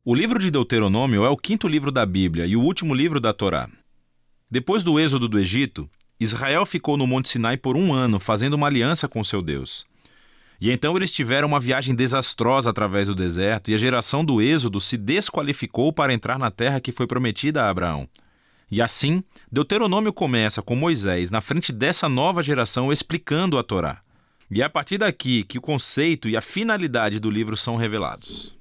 O livro de Deuteronômio é o quinto livro da Bíblia e o último livro da Torá. Depois do êxodo do Egito, Israel ficou no Monte Sinai por 1 ano, fazendo uma aliança com seu Deus. E então eles tiveram uma viagem desastrosa através do deserto, e a geração do êxodo se desqualificou para entrar na terra que foi prometida a Abraão. E assim, Deuteronômio começa com Moisés na frente dessa nova geração explicando a Torá. E é a partir daqui que o conceito e a finalidade do livro são revelados.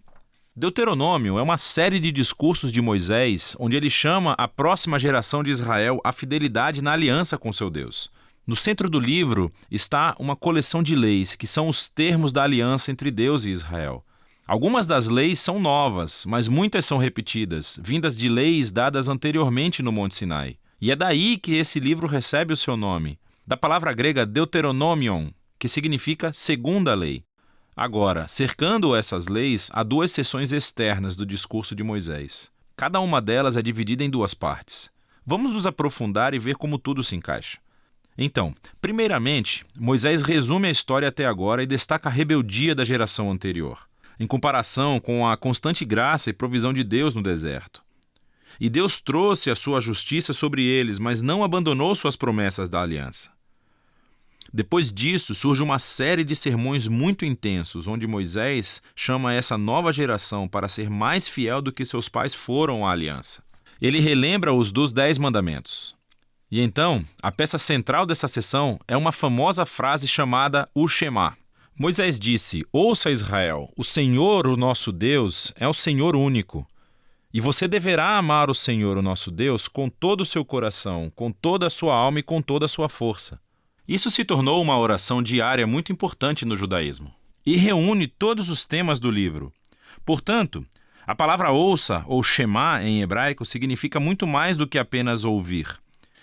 Deuteronômio é uma série de discursos de Moisés, onde ele chama a próxima geração de Israel à fidelidade na aliança com seu Deus. No centro do livro está uma coleção de leis, que são os termos da aliança entre Deus e Israel. Algumas das leis são novas, mas muitas são repetidas, vindas de leis dadas anteriormente no Monte Sinai. E é daí que esse livro recebe o seu nome, da palavra grega Deuteronomion, que significa segunda lei. Agora, cercando essas leis, há 2 seções externas do discurso de Moisés. Cada uma delas é dividida em 2 partes. Vamos nos aprofundar e ver como tudo se encaixa. Então, primeiramente, Moisés resume a história até agora e destaca a rebeldia da geração anterior, em comparação com a constante graça e provisão de Deus no deserto. E Deus trouxe a sua justiça sobre eles, mas não abandonou suas promessas da aliança. Depois disso, surge uma série de sermões muito intensos, onde Moisés chama essa nova geração para ser mais fiel do que seus pais foram à aliança. Ele relembra os dos 10 mandamentos. E então, a peça central dessa sessão é uma famosa frase chamada o Shema. Moisés disse: "Ouça, Israel, o Senhor, o nosso Deus, é o Senhor único. E você deverá amar o Senhor, o nosso Deus, com todo o seu coração, com toda a sua alma e com toda a sua força." Isso se tornou uma oração diária muito importante no judaísmo e reúne todos os temas do livro. Portanto, a palavra ouça ou Shema em hebraico significa muito mais do que apenas ouvir.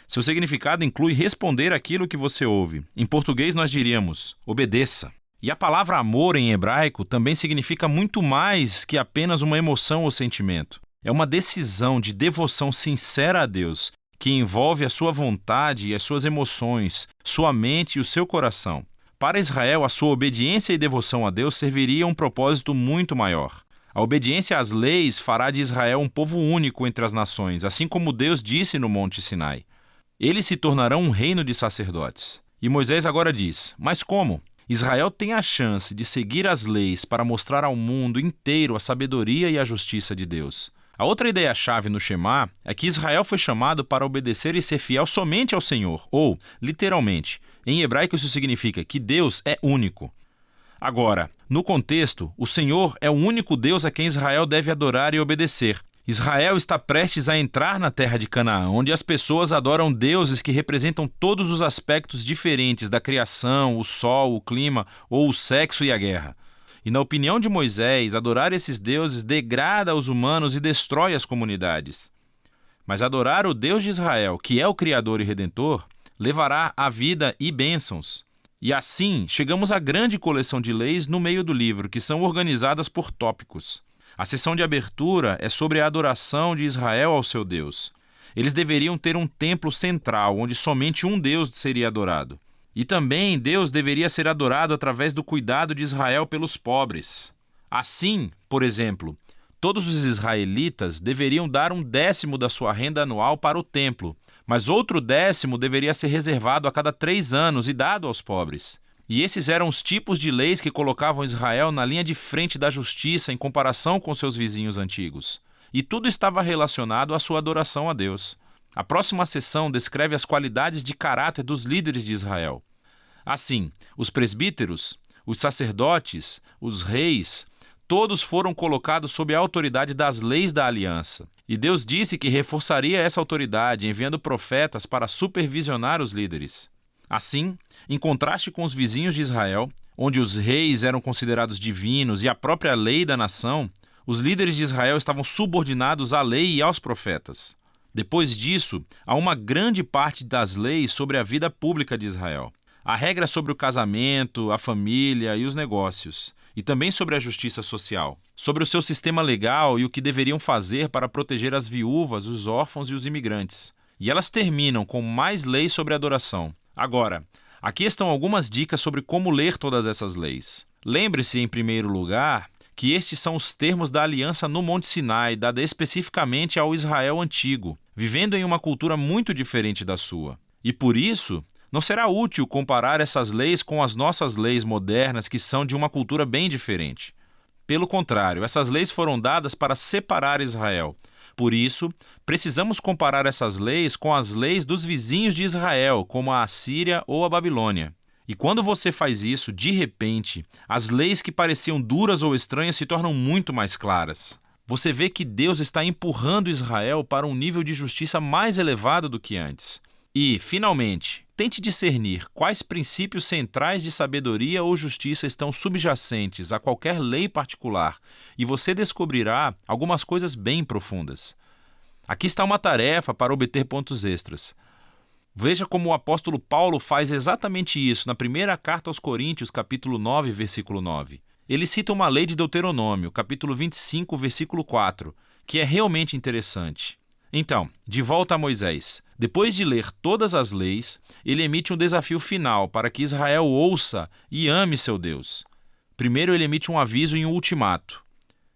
Seu significado inclui responder aquilo que você ouve. Em português nós diríamos obedeça. E a palavra amor em hebraico também significa muito mais que apenas uma emoção ou sentimento. É uma decisão de devoção sincera a Deus, que envolve a sua vontade e as suas emoções, sua mente e o seu coração. Para Israel, a sua obediência e devoção a Deus serviria a um propósito muito maior. A obediência às leis fará de Israel um povo único entre as nações, assim como Deus disse no Monte Sinai. Eles se tornarão um reino de sacerdotes. E Moisés agora diz: mas como? Israel tem a chance de seguir as leis para mostrar ao mundo inteiro a sabedoria e a justiça de Deus. A outra ideia-chave no Shema é que Israel foi chamado para obedecer e ser fiel somente ao Senhor, ou, literalmente, em hebraico isso significa que Deus é único. Agora, no contexto, o Senhor é o único Deus a quem Israel deve adorar e obedecer. Israel está prestes a entrar na terra de Canaã, onde as pessoas adoram deuses que representam todos os aspectos diferentes da criação, o sol, o clima ou o sexo e a guerra. E na opinião de Moisés, adorar esses deuses degrada os humanos e destrói as comunidades. Mas adorar o Deus de Israel, que é o Criador e Redentor, levará a vida e bênçãos. E assim, chegamos à grande coleção de leis no meio do livro, que são organizadas por tópicos. A sessão de abertura é sobre a adoração de Israel ao seu Deus. Eles deveriam ter um templo central, onde somente um Deus seria adorado. E também Deus deveria ser adorado através do cuidado de Israel pelos pobres. Assim, por exemplo, todos os israelitas deveriam dar 1/10 da sua renda anual para o templo, mas outro 10º deveria ser reservado a cada 3 anos e dado aos pobres. E esses eram os tipos de leis que colocavam Israel na linha de frente da justiça em comparação com seus vizinhos antigos. E tudo estava relacionado à sua adoração a Deus. A próxima seção descreve as qualidades de caráter dos líderes de Israel. Assim, os presbíteros, os sacerdotes, os reis, todos foram colocados sob a autoridade das leis da aliança. E Deus disse que reforçaria essa autoridade enviando profetas para supervisionar os líderes. Assim, em contraste com os vizinhos de Israel, onde os reis eram considerados divinos e a própria lei da nação, os líderes de Israel estavam subordinados à lei e aos profetas. Depois disso, há uma grande parte das leis sobre a vida pública de Israel. Há regras sobre o casamento, a família e os negócios, e também sobre a justiça social, sobre o seu sistema legal e o que deveriam fazer para proteger as viúvas, os órfãos e os imigrantes. E elas terminam com mais leis sobre adoração. Agora, aqui estão algumas dicas sobre como ler todas essas leis. Lembre-se, em primeiro lugar, que estes são os termos da aliança no Monte Sinai, dada especificamente ao Israel antigo, vivendo em uma cultura muito diferente da sua. E por isso, não será útil comparar essas leis com as nossas leis modernas, que são de uma cultura bem diferente. Pelo contrário, essas leis foram dadas para separar Israel. Por isso, precisamos comparar essas leis com as leis dos vizinhos de Israel, como a Assíria ou a Babilônia. E quando você faz isso, de repente, as leis que pareciam duras ou estranhas se tornam muito mais claras. Você vê que Deus está empurrando Israel para um nível de justiça mais elevado do que antes. E, finalmente, tente discernir quais princípios centrais de sabedoria ou justiça estão subjacentes a qualquer lei particular, e você descobrirá algumas coisas bem profundas. Aqui está uma tarefa para obter pontos extras. Veja como o apóstolo Paulo faz exatamente isso na primeira carta aos Coríntios, capítulo 9, versículo 9. Ele cita uma lei de Deuteronômio, capítulo 25, versículo 4, que é realmente interessante. Então, de volta a Moisés. Depois de ler todas as leis, ele emite um desafio final para que Israel ouça e ame seu Deus. Primeiro, ele emite um aviso e um ultimato.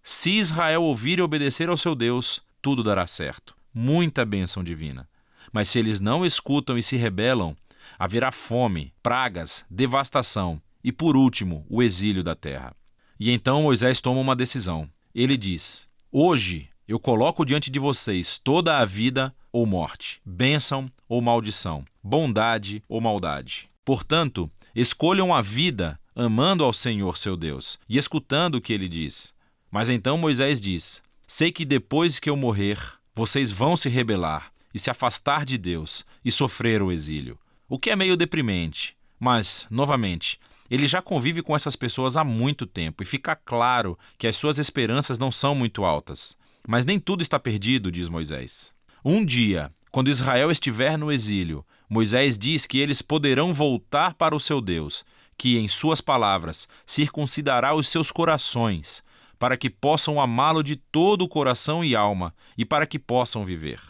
Se Israel ouvir e obedecer ao seu Deus, tudo dará certo. Muita bênção divina. Mas se eles não escutam e se rebelam, haverá fome, pragas, devastação e, por último, o exílio da terra. E então Moisés toma uma decisão. Ele diz: hoje eu coloco diante de vocês toda a vida ou morte, bênção ou maldição, bondade ou maldade. Portanto, escolham a vida amando ao Senhor seu Deus e escutando o que ele diz. Mas então Moisés diz: sei que depois que eu morrer, vocês vão se rebelar e se afastar de Deus e sofrer o exílio. O que é meio deprimente, mas, novamente, ele já convive com essas pessoas há muito tempo e fica claro que as suas esperanças não são muito altas. Mas nem tudo está perdido, diz Moisés. Um dia, quando Israel estiver no exílio, Moisés diz que eles poderão voltar para o seu Deus, que, em suas palavras, circuncidará os seus corações, para que possam amá-lo de todo o coração e alma, e para que possam viver.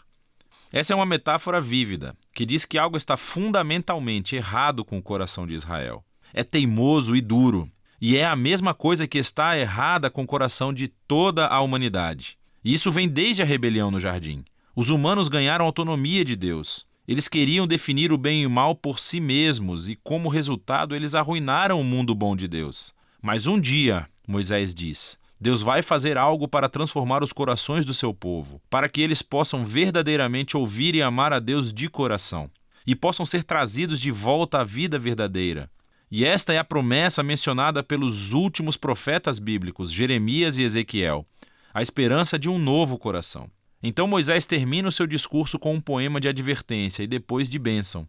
Essa é uma metáfora vívida, que diz que algo está fundamentalmente errado com o coração de Israel. É teimoso e duro, e é a mesma coisa que está errada com o coração de toda a humanidade. E isso vem desde a rebelião no jardim. Os humanos ganharam autonomia de Deus. Eles queriam definir o bem e o mal por si mesmos e, como resultado, eles arruinaram o mundo bom de Deus. Mas um dia, Moisés diz, Deus vai fazer algo para transformar os corações do seu povo, para que eles possam verdadeiramente ouvir e amar a Deus de coração, e possam ser trazidos de volta à vida verdadeira. E esta é a promessa mencionada pelos últimos profetas bíblicos, Jeremias e Ezequiel, a esperança de um novo coração. Então Moisés termina o seu discurso com um poema de advertência e depois de bênção.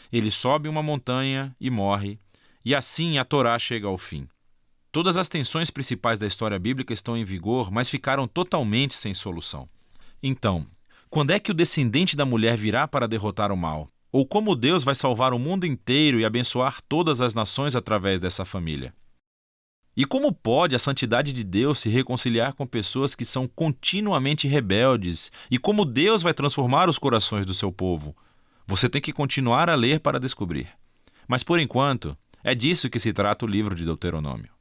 Ele sobe uma montanha e morre, e assim a Torá chega ao fim. Todas as tensões principais da história bíblica estão em vigor, mas ficaram totalmente sem solução. Então, quando é que o descendente da mulher virá para derrotar o mal? Ou como Deus vai salvar o mundo inteiro e abençoar todas as nações através dessa família? E como pode a santidade de Deus se reconciliar com pessoas que são continuamente rebeldes? E como Deus vai transformar os corações do seu povo? Você tem que continuar a ler para descobrir. Mas por enquanto, é disso que se trata o livro de Deuteronômio.